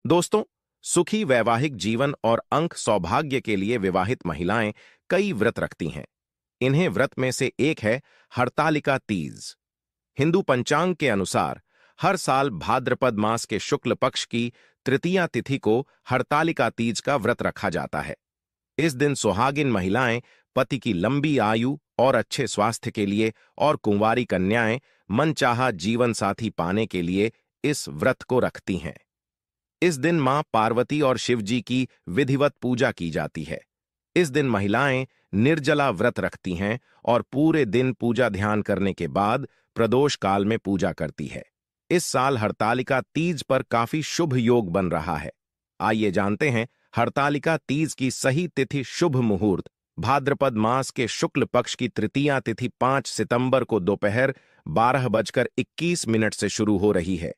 दोस्तों, सुखी वैवाहिक जीवन और अंक सौभाग्य के लिए विवाहित महिलाएं कई व्रत रखती हैं। इन्हें व्रत में से एक है हरतालिका तीज। हिंदू पंचांग के अनुसार हर साल भाद्रपद मास के शुक्ल पक्ष की तृतीया तिथि को हरतालिका तीज का व्रत रखा जाता है। इस दिन सुहागिन महिलाएं पति की लंबी आयु और अच्छे स्वास्थ्य के लिए और कुंवारी कन्याएं मनचाहा जीवन साथी पाने के लिए इस व्रत को रखती हैं। इस दिन मां पार्वती और शिव जी की विधिवत पूजा की जाती है। इस दिन महिलाएं निर्जला व्रत रखती हैं और पूरे दिन पूजा ध्यान करने के बाद प्रदोष काल में पूजा करती है। इस साल हरतालिका तीज पर काफी शुभ योग बन रहा है। आइए जानते हैं हरतालिका तीज की सही तिथि। शुभ मुहूर्त भाद्रपद मास के शुक्ल पक्ष की तृतीया तिथि 5 सितंबर को दोपहर 12:21 से शुरू हो रही है,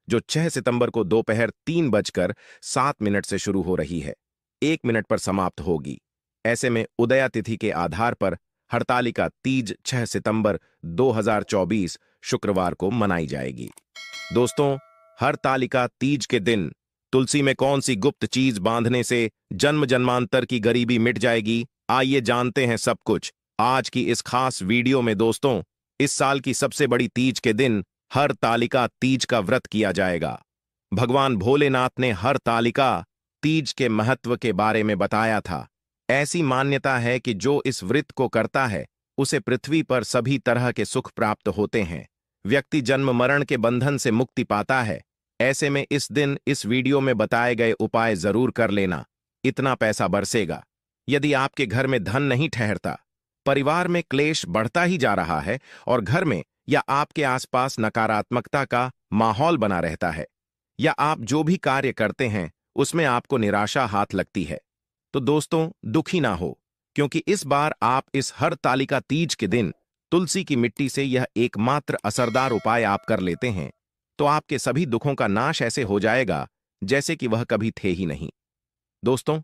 जो 6 सितंबर को दोपहर 3:07 से शुरू हो रही है, 1 मिनट पर समाप्त होगी। ऐसे में उदया तिथि के आधार पर हरतालिका तीज 6 सितंबर 2024 शुक्रवार को मनाई जाएगी। दोस्तों, हरतालिका तीज के दिन तुलसी में कौन सी गुप्त चीज बांधने से जन्म जन्मांतर की गरीबी मिट जाएगी? आइए जानते हैं सब कुछ आज की इस खास वीडियो में। दोस्तों, इस साल की सबसे बड़ी तीज के दिन हरतालिका तीज का व्रत किया जाएगा। भगवान भोलेनाथ ने हरतालिका तीज के महत्व के बारे में बताया था। ऐसी मान्यता है कि जो इस व्रत को करता है उसे पृथ्वी पर सभी तरह के सुख प्राप्त होते हैं। व्यक्ति जन्म मरण के बंधन से मुक्ति पाता है। ऐसे में इस दिन इस वीडियो में बताए गए उपाय जरूर कर लेना, इतना पैसा बरसेगा। यदि आपके घर में धन नहीं ठहरता, परिवार में क्लेश बढ़ता ही जा रहा है और घर में या आपके आसपास नकारात्मकता का माहौल बना रहता है, या आप जो भी कार्य करते हैं उसमें आपको निराशा हाथ लगती है, तो दोस्तों दुखी ना हो, क्योंकि इस बार आप इस हरतालिका तीज के दिन तुलसी की मिट्टी से यह एकमात्र असरदार उपाय आप कर लेते हैं तो आपके सभी दुखों का नाश ऐसे हो जाएगा जैसे कि वह कभी थे ही नहीं। दोस्तों,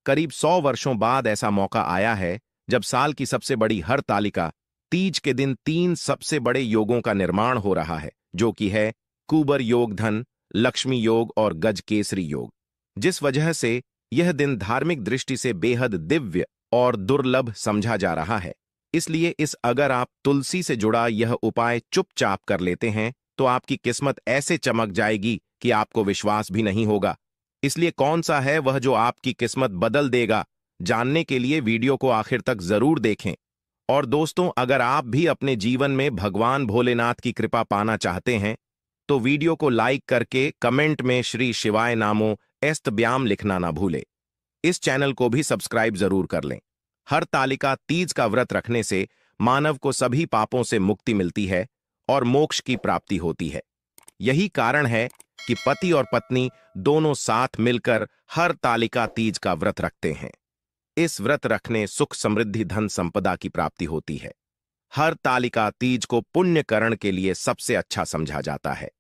करीब 100 वर्षों बाद ऐसा मौका आया है जब साल की सबसे बड़ी हरतालिका तीज के दिन 3 सबसे बड़े योगों का निर्माण हो रहा है, जो कि है कुबर योग, धन लक्ष्मी योग और गजकेसरी योग, जिस वजह से यह दिन धार्मिक दृष्टि से बेहद दिव्य और दुर्लभ समझा जा रहा है। इसलिए अगर आप तुलसी से जुड़ा यह उपाय चुपचाप कर लेते हैं तो आपकी किस्मत ऐसे चमक जाएगी कि आपको विश्वास भी नहीं होगा। इसलिए कौन सा है वह जो आपकी किस्मत बदल देगा, जानने के लिए वीडियो को आखिर तक जरूर देखें। और दोस्तों, अगर आप भी अपने जीवन में भगवान भोलेनाथ की कृपा पाना चाहते हैं तो वीडियो को लाइक करके कमेंट में श्री शिवाय नामो एस्तब्याम लिखना ना भूले। इस चैनल को भी सब्सक्राइब जरूर कर लें। हरतालिका तीज का व्रत रखने से मानव को सभी पापों से मुक्ति मिलती है और मोक्ष की प्राप्ति होती है। यही कारण है कि पति और पत्नी दोनों साथ मिलकर हरतालिका तीज का व्रत रखते हैं। इस व्रत रखने सुख, समृद्धि, धन संपदा की प्राप्ति होती है। हरतालिका तीज को पुण्यकरण के लिए सबसे अच्छा समझा जाता है।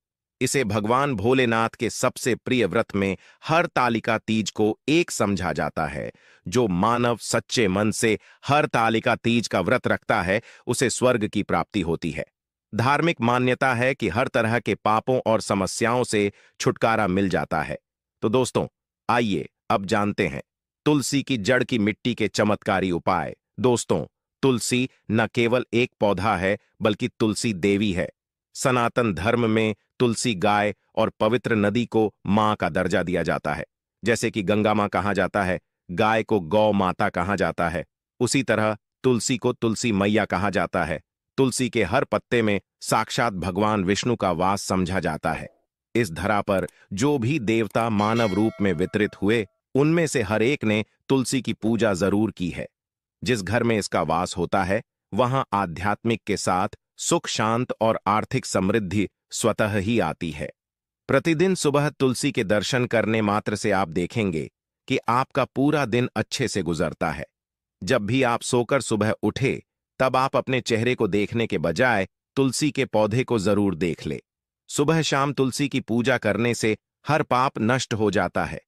इसे भगवान भोलेनाथ के सबसे प्रिय व्रत में हरतालिका तीज को एक समझा जाता है। जो मानव सच्चे मन से हरतालिका तीज का व्रत रखता है उसे स्वर्ग की प्राप्ति होती है। धार्मिक मान्यता है कि हर तरह के पापों और समस्याओं से छुटकारा मिल जाता है। तो दोस्तों, आइए अब जानते हैं तुलसी की जड़ की मिट्टी के चमत्कारी उपाय। दोस्तों, तुलसी न केवल एक पौधा है बल्कि तुलसी देवी है। सनातन धर्म में तुलसी गाय और पवित्र नदी को मां का दर्जा दिया जाता है। जैसे कि गंगा मां कहा जाता है, गाय को गौ माता कहा जाता है, उसी तरह तुलसी को तुलसी मैया कहा जाता है। तुलसी के हर पत्ते में साक्षात भगवान विष्णु का वास समझा जाता है। इस धरा पर जो भी देवता मानव रूप में वितरित हुए, उनमें से हर एक ने तुलसी की पूजा जरूर की है। जिस घर में इसका वास होता है वहां आध्यात्मिक के साथ सुख, शांत और आर्थिक समृद्धि स्वतः ही आती है। प्रतिदिन सुबह तुलसी के दर्शन करने मात्र से आप देखेंगे कि आपका पूरा दिन अच्छे से गुजरता है। जब भी आप सोकर सुबह उठे तब आप अपने चेहरे को देखने के बजाय तुलसी के पौधे को जरूर देख ले। सुबह शाम तुलसी की पूजा करने से हर पाप नष्ट हो जाता है।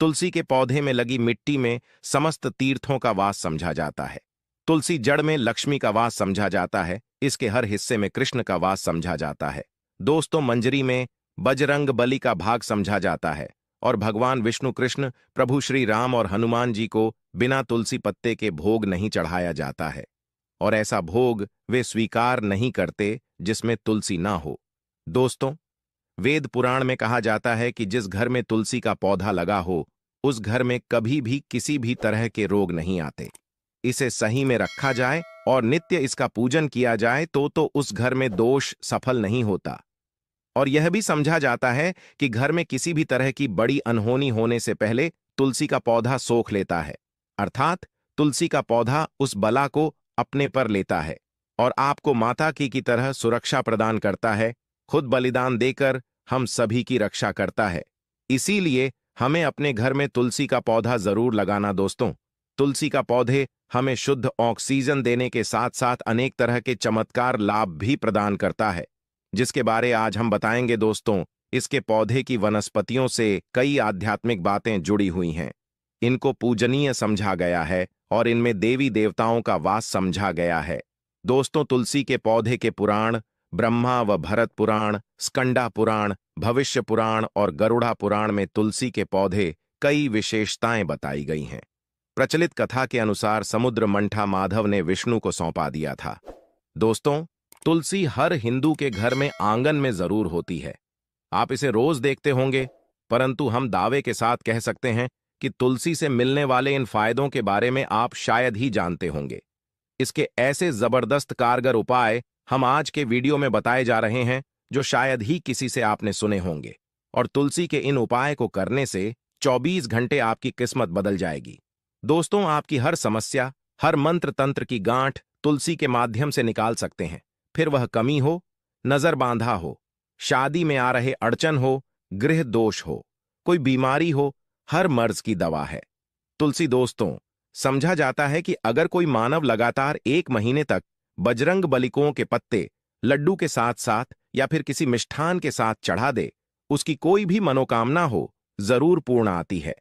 तुलसी के पौधे में लगी मिट्टी में समस्त तीर्थों का वास समझा जाता है। तुलसी जड़ में लक्ष्मी का वास समझा जाता है। इसके हर हिस्से में कृष्ण का वास समझा जाता है। दोस्तों, मंजरी में बजरंग बली का भाग समझा जाता है और भगवान विष्णु कृष्ण, प्रभु श्री राम और हनुमान जी को बिना तुलसी पत्ते के भोग नहीं चढ़ाया जाता है, और ऐसा भोग वे स्वीकार नहीं करते जिसमें तुलसी ना हो। दोस्तों, वेद पुराण में कहा जाता है कि जिस घर में तुलसी का पौधा लगा हो, उस घर में कभी भी किसी भी तरह के रोग नहीं आते। इसे सही में रखा जाए और नित्य इसका पूजन किया जाए तो उस घर में दोष सफल नहीं होता। और यह भी समझा जाता है कि घर में किसी भी तरह की बड़ी अनहोनी होने से पहले तुलसी का पौधा सोख लेता है, अर्थात तुलसी का पौधा उस बला को अपने पर लेता है और आपको माता की तरह सुरक्षा प्रदान करता है, खुद बलिदान देकर हम सभी की रक्षा करता है। इसीलिए हमें अपने घर में तुलसी का पौधा जरूर लगाना। दोस्तों, तुलसी का पौधे हमें शुद्ध ऑक्सीजन देने के साथ साथ अनेक तरह के चमत्कार लाभ भी प्रदान करता है, जिसके बारे आज हम बताएंगे। दोस्तों, इसके पौधे की वनस्पतियों से कई आध्यात्मिक बातें जुड़ी हुई हैं। इनको पूजनीय समझा गया है और इनमें देवी देवताओं का वास समझा गया है। दोस्तों, तुलसी के पौधे के पुराण ब्रह्मा व भरत पुराण, स्कंदा पुराण, भविष्य पुराण और गरुड़ा पुराण में तुलसी के पौधे कई विशेषताएं बताई गई हैं। प्रचलित कथा के अनुसार समुद्र मंठा माधव ने विष्णु को सौंपा दिया था। दोस्तों, तुलसी हर हिंदू के घर में आंगन में जरूर होती है। आप इसे रोज देखते होंगे, परंतु हम दावे के साथ कह सकते हैं कि तुलसी से मिलने वाले इन फायदों के बारे में आप शायद ही जानते होंगे। इसके ऐसे जबरदस्त कारगर उपाय हम आज के वीडियो में बताए जा रहे हैं जो शायद ही किसी से आपने सुने होंगे, और तुलसी के इन उपाय को करने से 24 घंटे आपकी किस्मत बदल जाएगी। दोस्तों, आपकी हर समस्या, हर मंत्र तंत्र की गांठ तुलसी के माध्यम से निकाल सकते हैं। फिर वह कमी हो, नजर बांधा हो, शादी में आ रहे अड़चन हो, गृह दोष हो, कोई बीमारी हो, हर मर्ज की दवा है तुलसी। दोस्तों, समझा जाता है कि अगर कोई मानव लगातार 1 महीने तक बजरंग बलिकों के पत्ते लड्डू के साथ साथ या फिर किसी मिष्ठान के साथ चढ़ा दे, उसकी कोई भी मनोकामना हो जरूर पूर्ण आती है।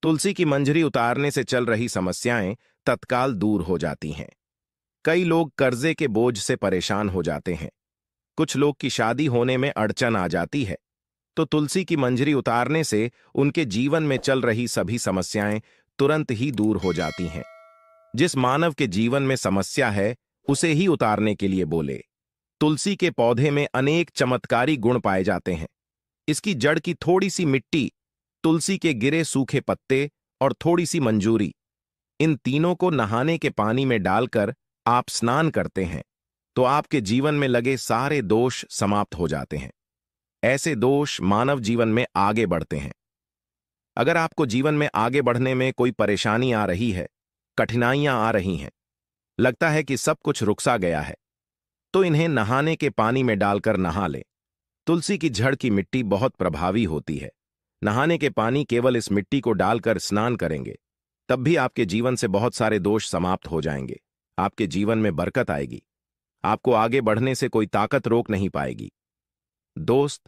तुलसी की मंजरी उतारने से चल रही समस्याएं तत्काल दूर हो जाती हैं। कई लोग कर्जे के बोझ से परेशान हो जाते हैं, कुछ लोग की शादी होने में अड़चन आ जाती है, तो तुलसी की मंजरी उतारने से उनके जीवन में चल रही सभी समस्याएं तुरंत ही दूर हो जाती हैं। जिस मानव के जीवन में समस्या है उसे ही उतारने के लिए बोले। तुलसी के पौधे में अनेक चमत्कारी गुण पाए जाते हैं। इसकी जड़ की थोड़ी सी मिट्टी, तुलसी के गिरे सूखे पत्ते और थोड़ी सी मंजूरी, इन तीनों को नहाने के पानी में डालकर आप स्नान करते हैं तो आपके जीवन में लगे सारे दोष समाप्त हो जाते हैं। ऐसे दोष मानव जीवन में आगे बढ़ते हैं। अगर आपको जीवन में आगे बढ़ने में कोई परेशानी आ रही है, कठिनाइयां आ रही हैं, लगता है कि सब कुछ रुकसा गया है, तो इन्हें नहाने के पानी में डालकर नहा लें। तुलसी की जड़ की मिट्टी बहुत प्रभावी होती है। नहाने के पानी केवल इस मिट्टी को डालकर स्नान करेंगे, तब भी आपके जीवन से बहुत सारे दोष समाप्त हो जाएंगे। आपके जीवन में बरकत आएगी। आपको आगे बढ़ने से कोई ताकत रोक नहीं पाएगी। दोस्त,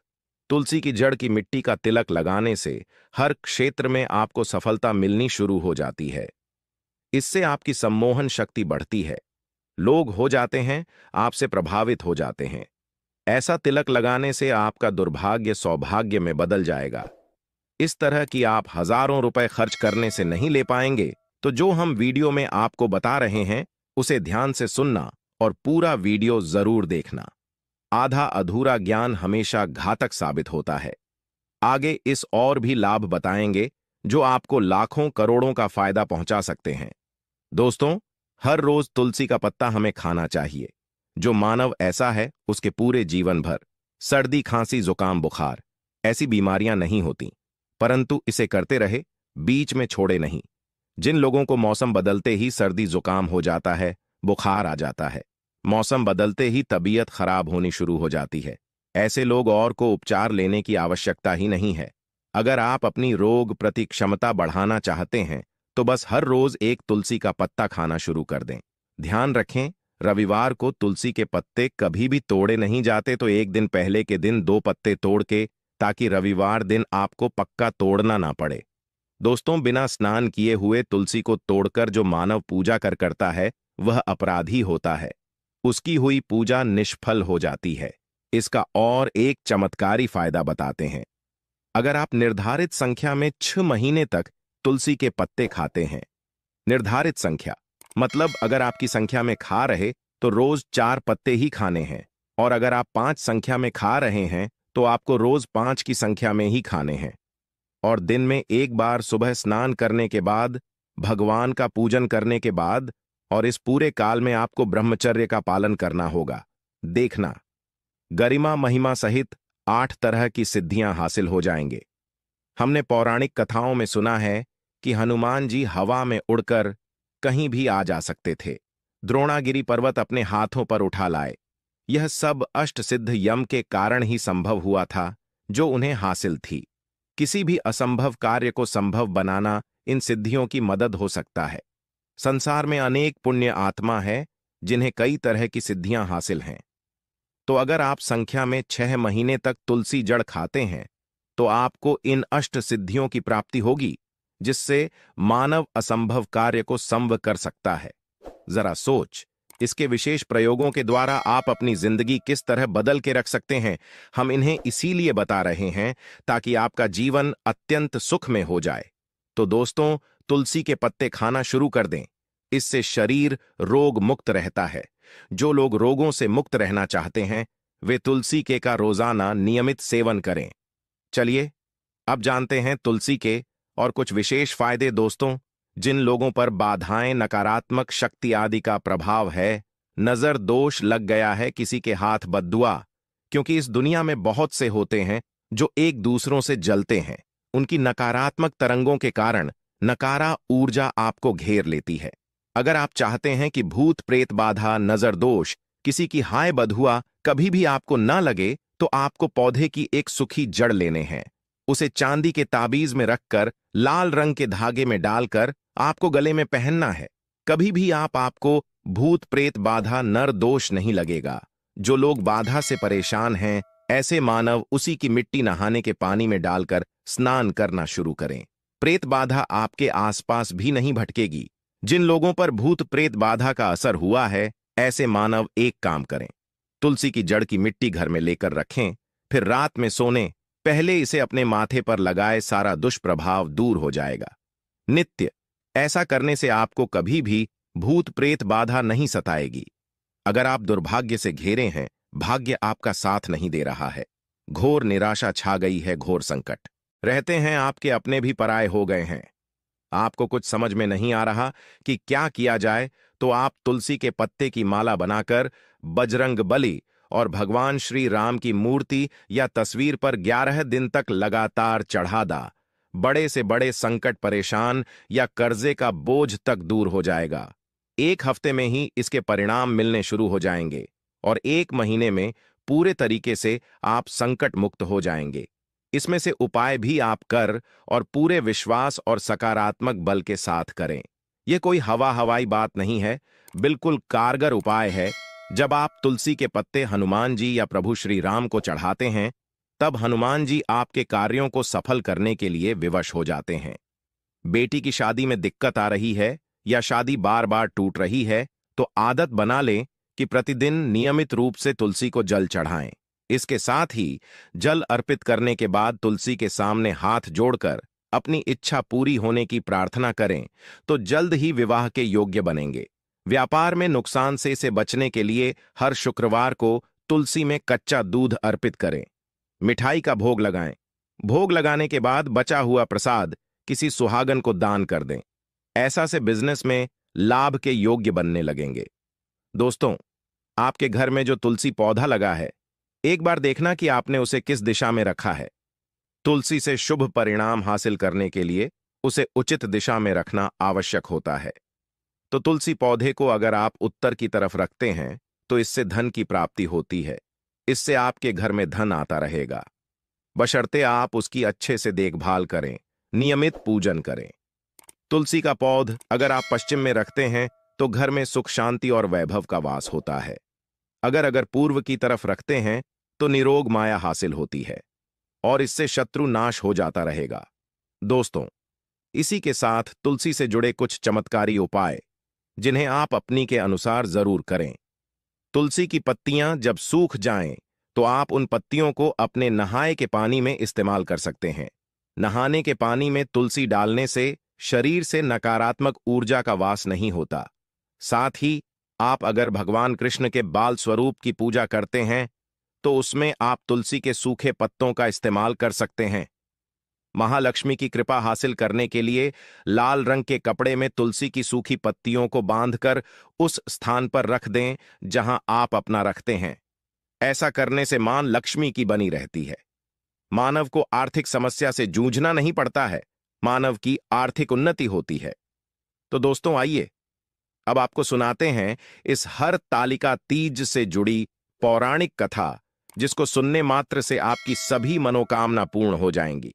तुलसी की जड़ की मिट्टी का तिलक लगाने से हर क्षेत्र में आपको सफलता मिलनी शुरू हो जाती है। इससे आपकी सम्मोहन शक्ति बढ़ती है। लोग हो जाते हैं, आपसे प्रभावित हो जाते हैं। ऐसा तिलक लगाने से आपका दुर्भाग्य सौभाग्य में बदल जाएगा। इस तरह कि आप हजारों रुपए खर्च करने से नहीं ले पाएंगे, तो जो हम वीडियो में आपको बता रहे हैं उसे ध्यान से सुनना और पूरा वीडियो जरूर देखना। आधा अधूरा ज्ञान हमेशा घातक साबित होता है। आगे इस और भी लाभ बताएंगे जो आपको लाखों करोड़ों का फायदा पहुंचा सकते हैं। दोस्तों, हर रोज तुलसी का पत्ता हमें खाना चाहिए। जो मानव ऐसा है उसके पूरे जीवन भर सर्दी, खांसी, जुकाम, बुखार ऐसी बीमारियां नहीं होती, परंतु इसे करते रहे, बीच में छोड़े नहीं। जिन लोगों को मौसम बदलते ही सर्दी जुकाम हो जाता है, बुखार आ जाता है, मौसम बदलते ही तबीयत खराब होनी शुरू हो जाती है, ऐसे लोग और को उपचार लेने की आवश्यकता ही नहीं है। अगर आप अपनी रोग प्रति क्षमता बढ़ाना चाहते हैं तो बस हर रोज एक तुलसी का पत्ता खाना शुरू कर दें। ध्यान रखें, रविवार को तुलसी के पत्ते कभी भी तोड़े नहीं जाते, तो एक दिन पहले के दिन 2 पत्ते तोड़ के, ताकि रविवार दिन आपको पक्का तोड़ना ना पड़े। दोस्तों, बिना स्नान किए हुए तुलसी को तोड़कर जो मानव पूजा करता है वह अपराधी होता है। उसकी हुई पूजा निष्फल हो जाती है। इसका और एक चमत्कारी फायदा बताते हैं। अगर आप निर्धारित संख्या में 6 महीने तक तुलसी के पत्ते खाते हैं। निर्धारित संख्या मतलब अगर आपकी संख्या में खा रहे तो रोज 4 पत्ते ही खाने हैं, और अगर आप 5 संख्या में खा रहे हैं तो आपको रोज 5 की संख्या में ही खाने हैं। और दिन में एक बार सुबह स्नान करने के बाद, भगवान का पूजन करने के बाद, और इस पूरे काल में आपको ब्रह्मचर्य का पालन करना होगा। देखना, गरिमा महिमा सहित 8 तरह की सिद्धियां हासिल हो जाएंगे। हमने पौराणिक कथाओं में सुना है कि हनुमान जी हवा में उड़कर कहीं भी आ जा सकते थे, द्रोणागिरी पर्वत अपने हाथों पर उठा लाए। यह सब अष्ट सिद्ध यम के कारण ही संभव हुआ था जो उन्हें हासिल थी। किसी भी असंभव कार्य को संभव बनाना इन सिद्धियों की मदद हो सकता है। संसार में अनेक पुण्य आत्मा है जिन्हें कई तरह की सिद्धियां हासिल हैं। तो अगर आप संख्या में 6 महीने तक तुलसी जड़ खाते हैं तो आपको इन अष्ट सिद्धियों की प्राप्ति होगी, जिससे मानव असंभव कार्य को संभव कर सकता है। जरा सोच, इसके विशेष प्रयोगों के द्वारा आप अपनी जिंदगी किस तरह बदल के रख सकते हैं। हम इन्हें इसीलिए बता रहे हैं ताकि आपका जीवन अत्यंत सुख में हो जाए। तो दोस्तों, तुलसी के पत्ते खाना शुरू कर दें। इससे शरीर रोग मुक्त रहता है। जो लोग रोगों से मुक्त रहना चाहते हैं वे तुलसी के का रोजाना नियमित सेवन करें। चलिए अब जानते हैं तुलसी के और कुछ विशेष फायदे। दोस्तों, जिन लोगों पर बाधाएं, नकारात्मक शक्ति आदि का प्रभाव है, नजर दोष लग गया है, किसी के हाथ बद्दुआ, क्योंकि इस दुनिया में बहुत से होते हैं जो एक दूसरों से जलते हैं। उनकी नकारात्मक तरंगों के कारण नकारा ऊर्जा आपको घेर लेती है। अगर आप चाहते हैं कि भूत प्रेत बाधा, नजर दोष, किसी की हाय बधुआ कभी भी आपको न लगे, तो आपको पौधे की एक सूखी जड़ लेने हैं। उसे चांदी के ताबीज में रखकर लाल रंग के धागे में डालकर आपको गले में पहनना है। कभी भी आपको भूत प्रेत बाधा, नर दोष नहीं लगेगा। जो लोग बाधा से परेशान हैं, ऐसे मानव उसी की मिट्टी नहाने के पानी में डालकर स्नान करना शुरू करें। प्रेत बाधा आपके आसपास भी नहीं भटकेगी। जिन लोगों पर भूत प्रेत बाधा का असर हुआ है, ऐसे मानव एक काम करें, तुलसी की जड़ की मिट्टी घर में लेकर रखें, फिर रात में सोने पहले इसे अपने माथे पर लगाए, सारा दुष्प्रभाव दूर हो जाएगा। नित्य ऐसा करने से आपको कभी भी भूत प्रेत बाधा नहीं सताएगी। अगर आप दुर्भाग्य से घेरे हैं, भाग्य आपका साथ नहीं दे रहा है, घोर निराशा छा गई है, घोर संकट रहते हैं, आपके अपने भी पराये हो गए हैं, आपको कुछ समझ में नहीं आ रहा कि क्या किया जाए, तो आप तुलसी के पत्ते की माला बनाकर बजरंगबली और भगवान श्री राम की मूर्ति या तस्वीर पर 11 दिन तक लगातार चढ़ा दा। बड़े से बड़े संकट, परेशान या कर्जे का बोझ तक दूर हो जाएगा। 1 हफ्ते में ही इसके परिणाम मिलने शुरू हो जाएंगे और 1 महीने में पूरे तरीके से आप संकट मुक्त हो जाएंगे। इसमें से उपाय भी आप कर और पूरे विश्वास और सकारात्मक बल के साथ करें। यह कोई हवाई बात नहीं है, बिल्कुल कारगर उपाय है। जब आप तुलसी के पत्ते हनुमान जी या प्रभु श्री राम को चढ़ाते हैं, तब हनुमान जी आपके कार्यों को सफल करने के लिए विवश हो जाते हैं। बेटी की शादी में दिक्कत आ रही है या शादी बार बार टूट रही है, तो आदत बना लें कि प्रतिदिन नियमित रूप से तुलसी को जल चढ़ाएं। इसके साथ ही जल अर्पित करने के बाद तुलसी के सामने हाथ जोड़कर अपनी इच्छा पूरी होने की प्रार्थना करें, तो जल्द ही विवाह के योग्य बनेंगे। व्यापार में नुकसान से इसे बचने के लिए हर शुक्रवार को तुलसी में कच्चा दूध अर्पित करें। मिठाई का भोग लगाएं। भोग लगाने के बाद बचा हुआ प्रसाद किसी सुहागन को दान कर दें। ऐसा से बिजनेस में लाभ के योग्य बनने लगेंगे। दोस्तों, आपके घर में जो तुलसी पौधा लगा है, एक बार देखना कि आपने उसे किस दिशा में रखा है। तुलसी से शुभ परिणाम हासिल करने के लिए उसे उचित दिशा में रखना आवश्यक होता है। तो तुलसी पौधे को अगर आप उत्तर की तरफ रखते हैं तो इससे धन की प्राप्ति होती है। इससे आपके घर में धन आता रहेगा, बशर्ते आप उसकी अच्छे से देखभाल करें, नियमित पूजन करें। तुलसी का पौध अगर आप पश्चिम में रखते हैं तो घर में सुख, शांति और वैभव का वास होता है। अगर पूर्व की तरफ रखते हैं तो निरोग माया हासिल होती है और इससे शत्रु नाश हो जाता रहेगा। दोस्तों, इसी के साथ तुलसी से जुड़े कुछ चमत्कारी उपाय जिन्हें आप अपनी के अनुसार जरूर करें। तुलसी की पत्तियां जब सूख जाएं तो आप उन पत्तियों को अपने नहाए के पानी में इस्तेमाल कर सकते हैं। नहाने के पानी में तुलसी डालने से शरीर से नकारात्मक ऊर्जा का वास नहीं होता। साथ ही आप अगर भगवान कृष्ण के बाल स्वरूप की पूजा करते हैं तो उसमें आप तुलसी के सूखे पत्तों का इस्तेमाल कर सकते हैं। महालक्ष्मी की कृपा हासिल करने के लिए लाल रंग के कपड़े में तुलसी की सूखी पत्तियों को बांधकर उस स्थान पर रख दें जहां आप अपना रखते हैं। ऐसा करने से मां लक्ष्मी की बनी रहती है। मानव को आर्थिक समस्या से जूझना नहीं पड़ता है, मानव की आर्थिक उन्नति होती है। तो दोस्तों आइए अब आपको सुनाते हैं इस हरतालिका तीज से जुड़ी पौराणिक कथा, जिसको सुनने मात्र से आपकी सभी मनोकामना पूर्ण हो जाएंगी।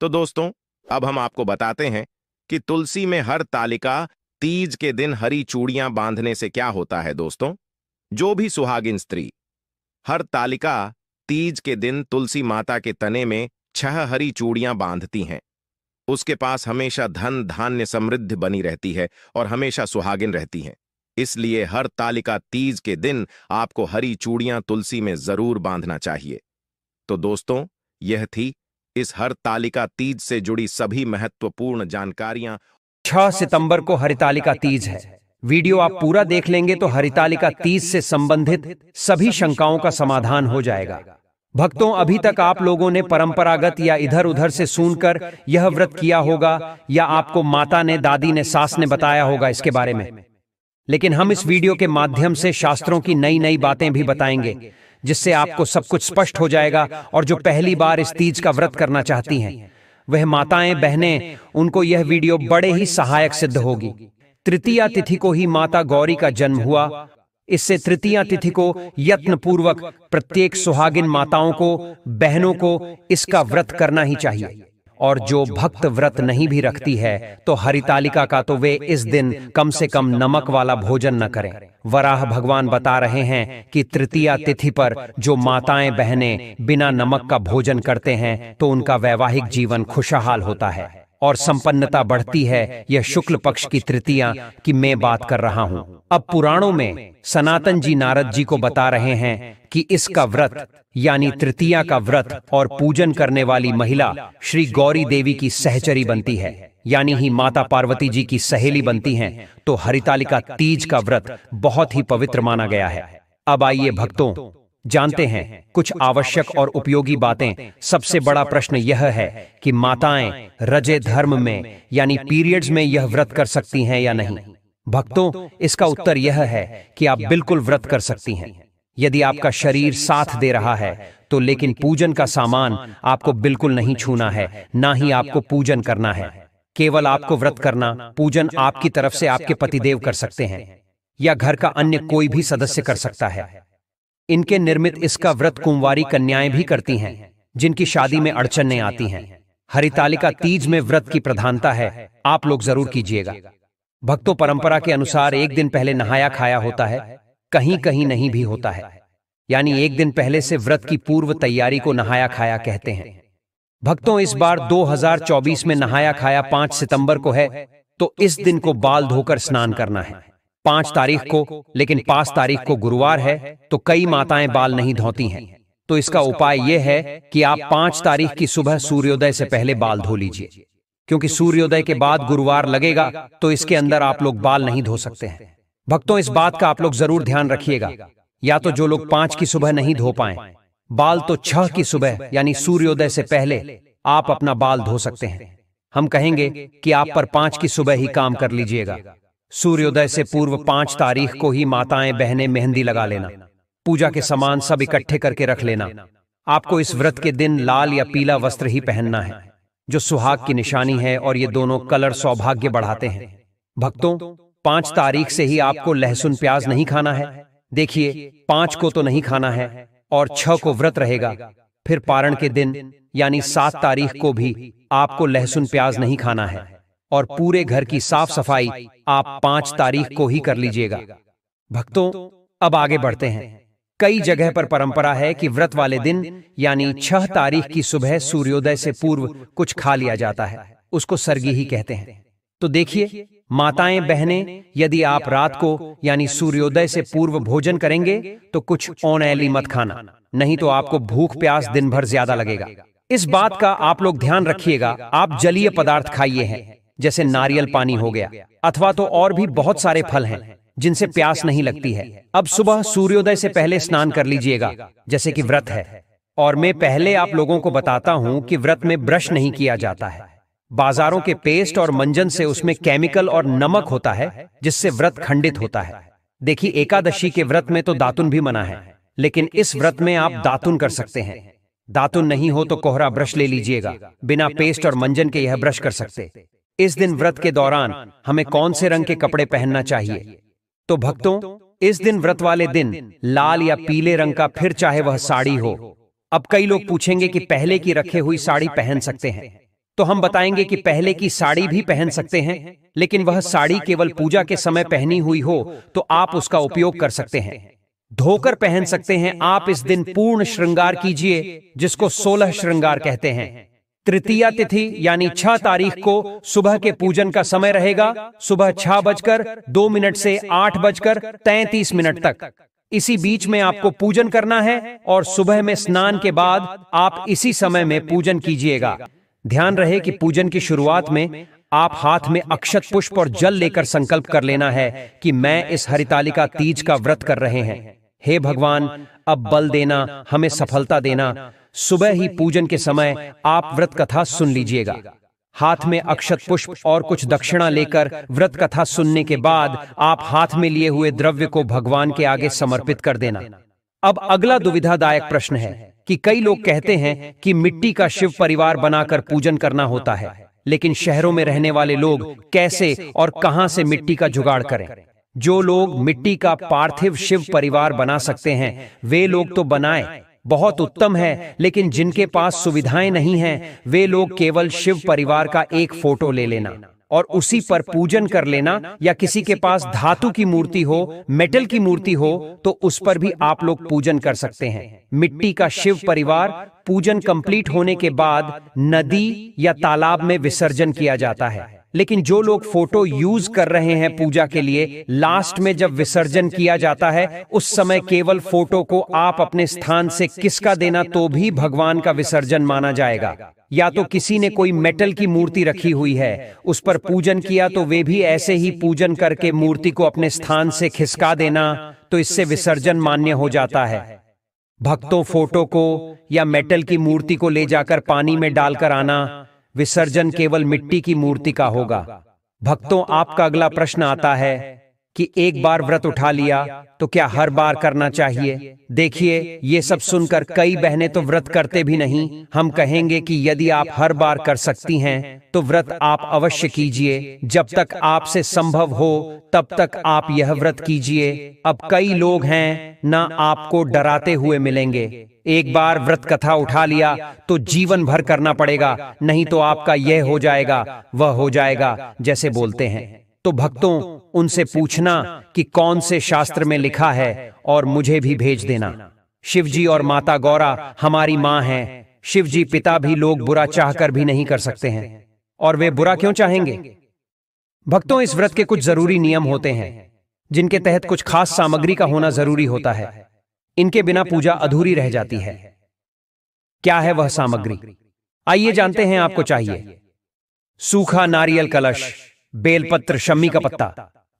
तो दोस्तों अब हम आपको बताते हैं कि तुलसी में हरतालिका तीज के दिन हरी चूड़ियां बांधने से क्या होता है। दोस्तों, जो भी सुहागिन स्त्री हरतालिका तीज के दिन तुलसी माता के तने में 6 हरी चूड़ियां बांधती हैं, उसके पास हमेशा धन धान्य समृद्धि बनी रहती है और हमेशा सुहागिन रहती हैं। इसलिए हरतालिका तीज के दिन आपको हरी चूड़ियां तुलसी में जरूर बांधना चाहिए। तो दोस्तों, यह थी इस हरतालिका तीज से जुड़ी सभी महत्वपूर्ण जानकारियां। 6 सितंबर को हरितालिका तीज है। वीडियो आप पूरा देख लेंगे तो हरितालिका तीज से संबंधित सभी शंकाओं का समाधान हो जाएगा। भक्तों, अभी तक आप लोगों ने परंपरागत या इधर उधर से सुनकर यह व्रत किया होगा या आपको माता ने, दादी ने, सास ने बताया होगा इसके बारे में। लेकिन हम इस वीडियो के माध्यम से शास्त्रों की नई नई बातें भी बताएंगे, जिससे आपको सब कुछ स्पष्ट हो जाएगा। और जो पहली बार इस तीज का व्रत करना चाहती हैं, वह माताएं, बहनें, उनको यह वीडियो बड़े ही सहायक सिद्ध होगी। तृतीया तिथि को ही माता गौरी का जन्म हुआ। इससे तृतीया तिथि को यत्न पूर्वक प्रत्येक सुहागिन माताओं को, बहनों को इसका व्रत करना ही चाहिए। और जो भक्त व्रत नहीं भी रखती है तो हरितालिका का तो वे इस दिन कम से कम नमक वाला भोजन न करें। वराह भगवान बता रहे हैं कि तृतीया तिथि पर जो माताएं, बहनें बिना नमक का भोजन करते हैं तो उनका वैवाहिक जीवन खुशहाल होता है और संपन्नता बढ़ती है। यह शुक्ल पक्ष की तृतीया की मैं बात कर रहा हूं। अब पुराणों में सनातन जी नारद जी को बता रहे हैं कि इसका व्रत यानी तृतीया का व्रत और पूजन करने वाली महिला श्री गौरी देवी की सहचरी बनती है, यानी ही माता पार्वती जी की सहेली बनती हैं। तो हरितालिका तीज का व्रत बहुत ही पवित्र माना गया है। अब आइए भक्तों, जानते हैं कुछ आवश्यक और उपयोगी बातें। सबसे बड़ा प्रश्न यह है कि माताएं रजे धर्म में यानी पीरियड्स में यह व्रत कर सकती हैं या नहीं। भक्तों, इसका उत्तर यह है कि आप बिल्कुल व्रत कर सकती हैं यदि आपका शरीर साथ दे रहा है तो। लेकिन पूजन का सामान आपको बिल्कुल नहीं छूना है, ना ही आपको पूजन करना है। केवल आपको व्रत करना, पूजन आपकी तरफ से आपके पतिदेव कर सकते हैं या घर का अन्य कोई भी सदस्य कर सकता है। इनके निर्मित इसका व्रत कुंवारी कन्याएं भी करती हैं जिनकी शादी में अड़चनें आती हैं। हरितालिका तीज में व्रत की प्रधानता है, आप लोग जरूर कीजिएगा। भक्तों, परंपरा के अनुसार एक दिन पहले नहाया खाया होता है, कहीं कहीं नहीं भी होता है। यानी एक दिन पहले से व्रत की पूर्व तैयारी को नहाया खाया कहते हैं। भक्तों, इस बार 2024 में नहाया खाया 5 सितंबर को है, तो इस दिन को बाल धोकर स्नान करना है 5 तारीख को। लेकिन 5 तारीख को गुरुवार है तो कई माताएं बाल नहीं धोती हैं। तो इसका उपाय यह है कि आप 5 तारीख की सुबह सूर्योदय से पहले बाल धो लीजिए, क्योंकि सूर्योदय के बाद गुरुवार लगेगा तो इसके अंदर आप लोग बाल नहीं धो सकते हैं। भक्तों, इस बात का आप लोग जरूर ध्यान रखिएगा। या तो जो लोग 5 की सुबह नहीं धो पाए बाल, तो 6 की सुबह यानी सूर्योदय से पहले आप अपना बाल धो सकते हैं। हम कहेंगे कि आप पर 5 की सुबह ही काम कर लीजिएगा। सूर्योदय से पूर्व 5 तारीख को ही माताएं, बहनें मेहंदी लगा लेना, पूजा के सामान सब इकट्ठे करके रख लेना। आपको इस व्रत के दिन लाल या पीला वस्त्र ही पहनना है, जो सुहाग की निशानी है, और ये दोनों कलर सौभाग्य बढ़ाते हैं। भक्तों, 5 तारीख से ही आपको लहसुन प्याज नहीं खाना है। देखिए, 5 को तो नहीं खाना है और 6 को व्रत रहेगा। फिर पारण के दिन यानी 7 तारीख को भी आपको लहसुन प्याज नहीं खाना है और पूरे घर की साफ सफाई आप 5 तारीख को ही कर लीजिएगा। भक्तों, अब आगे बढ़ते हैं। कई जगह पर परंपरा है कि व्रत वाले दिन यानी 6 तारीख की सुबह सूर्योदय से पूर्व कुछ खा लिया जाता है, उसको सरगी ही कहते हैं। तो देखिए माताएं बहनें, यदि आप रात को यानी सूर्योदय से पूर्व भोजन करेंगे तो कुछ ऑनएली मत खाना, नहीं तो आपको भूख प्यास दिन भर ज्यादा लगेगा। इस बात का आप लोग ध्यान रखिएगा। आप जलीय पदार्थ खाइए हैं, जैसे नारियल पानी हो गया, अथवा तो और भी बहुत सारे फल हैं जिनसे प्यास नहीं लगती है। अब सुबह सूर्योदय से पहले स्नान कर लीजिएगा, जैसे कि व्रत है। और मैं पहले आप लोगों को बताता हूं कि व्रत में ब्रश नहीं किया जाता है। बाजारों के पेस्ट और मंजन से उसमें केमिकल और नमक होता है, जिससे व्रत खंडित होता है। देखिए एकादशी के व्रत में तो दातुन भी मना है, लेकिन इस व्रत में आप दातुन कर सकते हैं। दातुन नहीं हो तो कोहरा ब्रश ले लीजिएगा, बिना पेस्ट और मंजन के यह ब्रश कर सकते। इस दिन व्रत के दौरान हमें कौन से रंग के कपड़े पहनना चाहिए? तो भक्तों, इस दिन व्रत वाले दिन लाल या पीले रंग का, फिर चाहे वह साड़ी हो। अब कई लोग पूछेंगे कि पहले की रखे हुई साड़ी पहन सकते हैं, तो हम बताएंगे कि पहले की साड़ी भी पहन सकते हैं, लेकिन वह साड़ी केवल पूजा के समय पहनी हुई हो तो आप उसका उपयोग कर सकते हैं। धोकर पहन सकते हैं। आप इस दिन पूर्ण श्रृंगार कीजिए, जिसको 16 श्रृंगार कहते हैं। तृतीया तिथि यानी 6 तारीख को सुबह के पूजन का समय रहेगा, सुबह 6:02 से 8:33 तक। इसी बीच में आपको पूजन करना है और सुबह में स्नान के बाद आप इसी समय में पूजन कीजिएगा। ध्यान रहे कि पूजन की शुरुआत में आप हाथ में अक्षत पुष्प और जल लेकर संकल्प कर लेना है कि मैं इस हरितालिका तीज का व्रत कर रहे हैं। हे भगवान, अब बल देना, हमें सफलता देना। सुबह ही पूजन के समय आप व्रत कथा सुन लीजिएगा। हाथ में अक्षत पुष्प और कुछ दक्षिणा लेकर व्रत कथा सुनने के बाद आप हाथ में लिए हुए द्रव्य को भगवान के आगे समर्पित कर देना। अब अगला दुविधादायक प्रश्न है कि कई लोग कहते हैं कि मिट्टी का शिव परिवार बनाकर पूजन करना होता है, लेकिन शहरों में रहने वाले लोग कैसे और कहां से मिट्टी का जुगाड़ करें? जो लोग मिट्टी का पार्थिव शिव परिवार बना सकते हैं वे लोग तो बनाएं, बहुत उत्तम है। लेकिन जिनके पास सुविधाएं नहीं हैं वे लोग केवल शिव परिवार का एक फोटो ले लेना और उसी पर पूजन कर लेना, या किसी के पास धातु की मूर्ति हो, मेटल की मूर्ति हो तो उस पर भी आप लोग पूजन कर सकते हैं। मिट्टी का शिव परिवार पूजन कंप्लीट होने के बाद नदी या तालाब में विसर्जन किया जाता है। लेकिन जो लोग फोटो यूज कर रहे हैं पूजा के लिए, लास्ट में जब विसर्जन किया जाता है उस समय केवल फोटो को आप अपने स्थान से किसका देना तो भी भगवान का विसर्जन माना जाएगा। या तो किसी ने कोई मेटल की मूर्ति रखी हुई है, उस पर पूजन किया तो वे भी ऐसे ही पूजन करके मूर्ति को अपने स्थान से खिसका देना, तो इससे विसर्जन मान्य हो जाता है। भक्तों, फोटो को या मेटल की मूर्ति को ले जाकर पानी में डालकर आना, विसर्जन केवल मिट्टी की मूर्ति का होगा। भक्तों, आपका अगला प्रश्न आता है कि एक बार व्रत उठा लिया तो क्या हर बार करना चाहिए? देखिए, ये सब सुनकर कई बहनें तो व्रत करते भी नहीं। हम कहेंगे कि यदि आप हर बार कर सकती हैं तो व्रत आप अवश्य कीजिए। जब तक आपसे संभव हो तब तक आप यह व्रत कीजिए। अब कई लोग हैं ना आपको डराते हुए मिलेंगे। एक बार व्रत कथा उठा लिया तो जीवन भर करना पड़ेगा, नहीं तो आपका यह हो जाएगा वह हो जाएगा जैसे बोलते हैं। तो भक्तों, उनसे पूछना कि कौन से शास्त्र में लिखा है और मुझे भी भेज देना। शिवजी और माता गौरा हमारी माँ हैं। शिवजी पिता भी लोग बुरा चाहकर भी नहीं कर सकते हैं, और वे बुरा क्यों चाहेंगे? भक्तों, इस व्रत के कुछ जरूरी नियम होते हैं जिनके तहत कुछ खास सामग्री का होना जरूरी होता है। इनके बिना पूजा अधूरी रह जाती है। क्या है वह सामग्री? आइए जानते हैं। आपको चाहिए सूखा नारियल कलश, बेलपत्र शम्मी का पत्ता,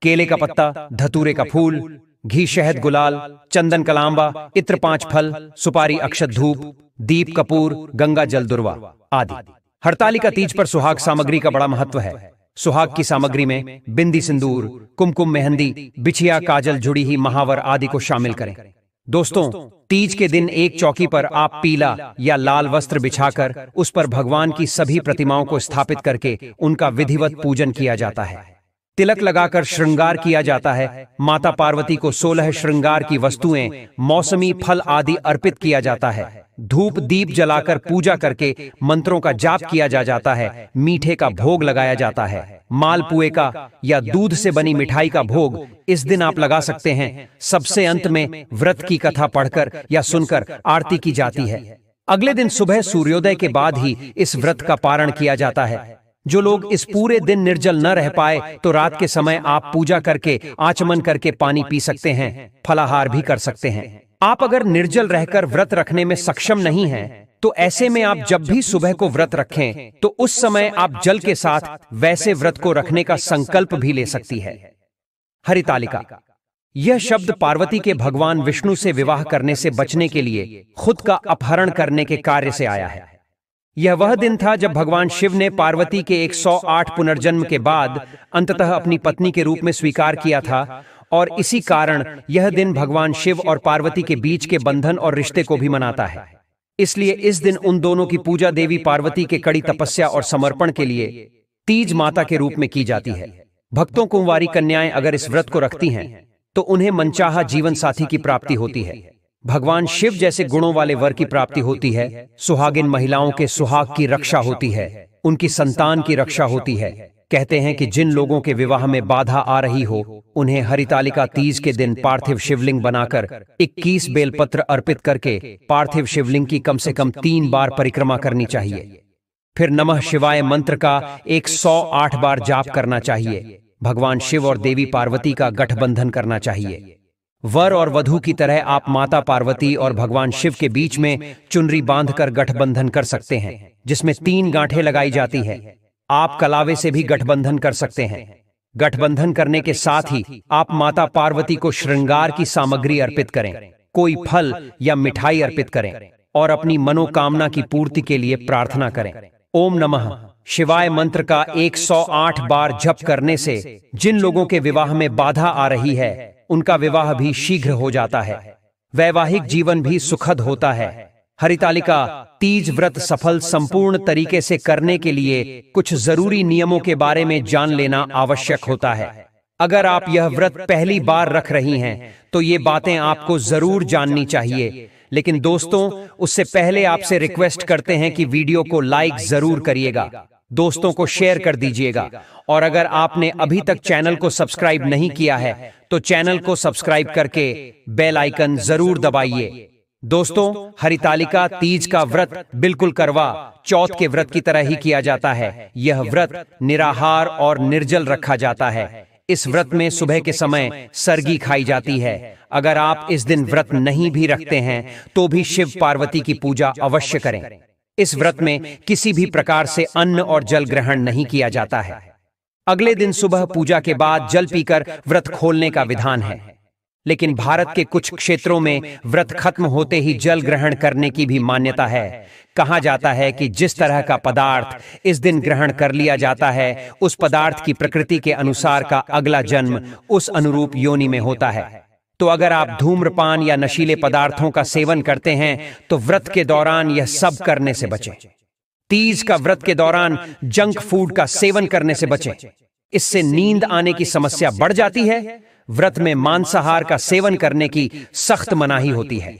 केले का पत्ता, धतूरे का फूल, घी शहद गुलाल, चंदन कलांबा, इत्र 5 फल, सुपारी अक्षत धूप, दीप कपूर, गंगा जल दुर्वा आदि। हरतालिका तीज पर सुहाग सामग्री का बड़ा महत्व है। सुहाग की सामग्री में बिंदी सिंदूर, कुमकुम मेहंदी, बिछिया काजल, जुड़ी ही महावर आदि को शामिल करें। दोस्तों, तीज के दिन एक चौकी पर आप पीला या लाल वस्त्र बिछाकर उस पर भगवान की सभी प्रतिमाओं को स्थापित करके उनका विधिवत पूजन किया जाता है। तिलक लगाकर श्रृंगार किया जाता है। माता पार्वती को 16 श्रृंगार की वस्तुएं, मौसमी फल आदि अर्पित किया जाता है। धूप दीप जलाकर पूजा करके मंत्रों का जाप किया जाता है। मीठे का भोग लगाया जाता है। मालपुए का या दूध से बनी मिठाई का भोग इस दिन आप लगा सकते हैं। सबसे अंत में व्रत की कथा पढ़कर या सुनकर आरती की जाती है। अगले दिन सुबह सूर्योदय के बाद ही इस व्रत का पारण किया जाता है। जो लोग इस पूरे दिन निर्जल न रह पाए तो रात के समय आप पूजा करके आचमन करके पानी पी सकते हैं, फलाहार भी कर सकते हैं। आप अगर निर्जल रहकर व्रत रखने में सक्षम नहीं हैं, तो ऐसे में आप जब भी सुबह को व्रत रखें तो उस समय आप जल के साथ वैसे व्रत को रखने का संकल्प भी ले सकती है। हरितालिका यह शब्द पार्वती के भगवान विष्णु से विवाह करने से बचने के लिए खुद का अपहरण करने के कार्य से आया है। यह वह दिन था जब भगवान शिव ने पार्वती के 108 पुनर्जन्म के बाद अंततः अपनी पत्नी के रूप में स्वीकार किया था, और इसी कारण यह दिन भगवान शिव और पार्वती के बीच के बंधन और रिश्ते को भी मनाता है। इसलिए इस दिन उन दोनों की पूजा देवी पार्वती के कड़ी तपस्या और समर्पण के लिए तीज माता के रूप में की जाती है। भक्तों कुंवारी कन्याएं अगर इस व्रत को रखती हैं तो उन्हें मनचाहा जीवन साथी की प्राप्ति होती है, भगवान शिव जैसे गुणों वाले वर की प्राप्ति होती है, सुहागिन महिलाओं के सुहाग की रक्षा होती है, उनकी संतान की रक्षा होती है। कहते हैं कि जिन लोगों के विवाह में बाधा आ रही हो उन्हें हरितालिका तीज के दिन पार्थिव शिवलिंग बनाकर 21 बेलपत्र अर्पित करके पार्थिव शिवलिंग की कम से कम 3 बार परिक्रमा करनी चाहिए। फिर नमः शिवाय मंत्र का 108 बार जाप करना चाहिए। भगवान शिव और देवी पार्वती का गठबंधन करना चाहिए। वर और वधू की तरह आप माता पार्वती और भगवान शिव के बीच में चुनरी बांधकर गठबंधन कर सकते हैं, जिसमें 3 गांठें लगाई जाती हैं। आप कलावे से भी गठबंधन कर सकते हैं। गठबंधन करने के साथ ही आप माता पार्वती को श्रृंगार की सामग्री अर्पित करें, कोई फल या मिठाई अर्पित करें और अपनी मनोकामना की पूर्ति के लिए प्रार्थना करें। ओम नमः शिवाय मंत्र का 108 बार जप करने से जिन लोगों के विवाह में बाधा आ रही है उनका विवाह भी शीघ्र हो जाता है, वैवाहिक जीवन भी सुखद होता है। हरितालिका तीज व्रत सफल संपूर्ण तरीके से करने के लिए कुछ जरूरी नियमों के बारे में जान लेना आवश्यक होता है। अगर आप यह व्रत पहली बार रख रही हैं तो ये बातें आपको जरूर जाननी चाहिए, लेकिन दोस्तों उससे पहले आपसे रिक्वेस्ट करते हैं कि वीडियो को लाइक जरूर करिएगा, दोस्तों को शेयर कर दीजिएगा, और अगर आपने अभी तक चैनल को सब्सक्राइब नहीं किया है तो चैनल को सब्सक्राइब करके बेल आइकन जरूर दबाइए। दोस्तों हरितालिका तीज का व्रत बिल्कुल करवा चौथ के व्रत की तरह ही किया जाता है। यह व्रत निराहार और निर्जल रखा जाता है। इस व्रत में सुबह के समय सरगी खाई जाती है। अगर आप इस दिन व्रत नहीं भी रखते हैं तो भी शिव पार्वती की पूजा अवश्य करें। इस व्रत में किसी भी प्रकार से अन्न और जल ग्रहण नहीं किया जाता है। अगले दिन सुबह पूजा के बाद जल पीकर व्रत खोलने का विधान है, लेकिन भारत के कुछ क्षेत्रों में व्रत खत्म होते ही जल ग्रहण करने की भी मान्यता है। कहा जाता है कि जिस तरह का पदार्थ इस दिन ग्रहण कर लिया जाता है उस पदार्थ की प्रकृति के अनुसार का अगला जन्म उस अनुरूप योनि में होता है। तो अगर आप धूम्रपान या नशीले पदार्थों का सेवन करते हैं तो व्रत के दौरान यह सब करने से बचें। तीज का व्रत के दौरान जंक फूड का सेवन करने से बचें, इससे नींद आने की समस्या बढ़ जाती है। व्रत में मांसाहार का सेवन करने की सख्त मनाही होती है।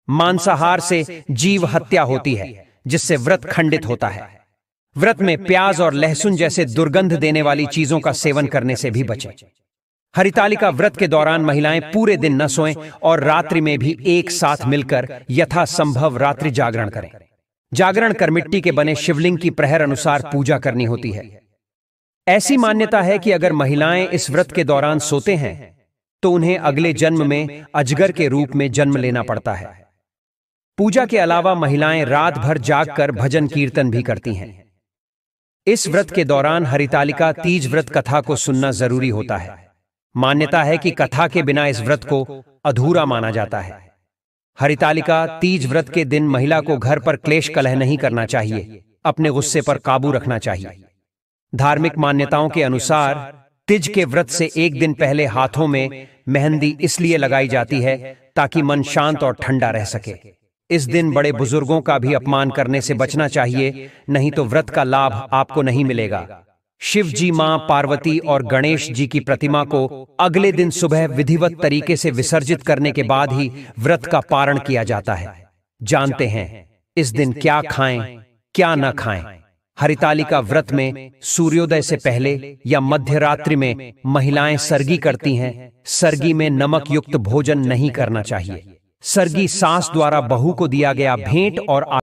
मांसाहार से जीव हत्या होती है, जिससे व्रत खंडित होता है। व्रत में प्याज और लहसुन जैसे दुर्गंध देने वाली चीजों का सेवन करने से भी बचें। हरितालिका व्रत के दौरान महिलाएं पूरे दिन न सोएं और रात्रि में भी एक साथ मिलकर यथासंभव रात्रि जागरण करें। जागरण कर मिट्टी के बने शिवलिंग की प्रहर अनुसार पूजा करनी होती है। ऐसी मान्यता है कि अगर महिलाएं इस व्रत के दौरान सोते हैं तो उन्हें अगले जन्म में अजगर के रूप में जन्म लेना पड़ता है। पूजा के अलावा महिलाएं रात भर जागकर भजन कीर्तन भी करती हैं। इस व्रत के दौरान हरितालिका तीज व्रत कथा को सुनना जरूरी होता है। मान्यता है कि कथा के बिना इस व्रत को अधूरा माना जाता है। हरितालिका तीज व्रत के दिन महिला को घर पर क्लेश कलह नहीं करना चाहिए, अपने गुस्से पर काबू रखना चाहिए। धार्मिक मान्यताओं के अनुसार तीज के व्रत से एक दिन पहले हाथों में मेहंदी इसलिए लगाई जाती है ताकि मन शांत और ठंडा रह सके। इस दिन बड़े बुजुर्गों का भी अपमान करने से बचना चाहिए, नहीं तो व्रत का लाभ आपको नहीं मिलेगा। शिव जी, मां पार्वती और गणेश जी की प्रतिमा को अगले दिन सुबह विधिवत तरीके से विसर्जित करने के बाद ही व्रत का पारण किया जाता है। जानते हैं इस दिन क्या खाएं, क्या न खाएं। हरितालिका व्रत में सूर्योदय से पहले या मध्य रात्रि में महिलाएं सरगी करती हैं। सरगी में नमक युक्त भोजन नहीं करना चाहिए। सरगी सास द्वारा बहू को दिया गया भेंट और